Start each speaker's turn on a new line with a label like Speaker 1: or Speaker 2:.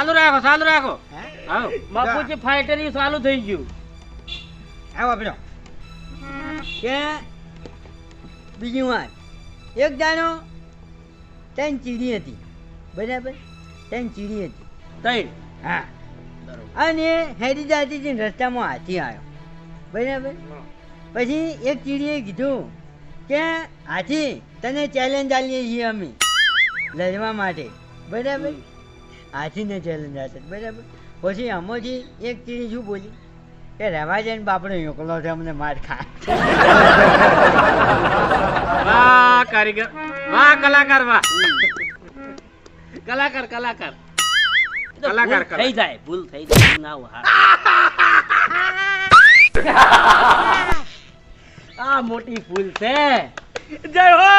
Speaker 1: ચાલુ રાખો
Speaker 2: હે?
Speaker 1: હા બાપુજી ફાઈટર ઈ ચાલુ થઈ ગયું
Speaker 2: આવો પેલો કે બીજી વાત એક દાણો ત્રણ ચીડી હતી બરાબર ત્રણ ચીડી હતી
Speaker 1: તઈ
Speaker 2: હા અને હેડી જાતી હતી ને રસ્તામાં હાથી આવ્યો બરાબર પછી એક ચીડીએ કીધું કે હાથી તને ચેલેન્જ આલીએ છીએ અમે લડવા માટે બરાબર હાથીને ચેલેન્જ આપે બરાબર પછી આમાંથી એક ચીડી શું બોલી કે રહેવા જાય ને બાપડો યોકલો છે અમને માર ખા
Speaker 1: વાહ કારીગર વાહ કલાકાર વાહ કલાકાર કલાકાર કલાકાર થઈ જાય ભૂલ થઈ જાય ના હોય આ મોટી ભૂલ છે જય હો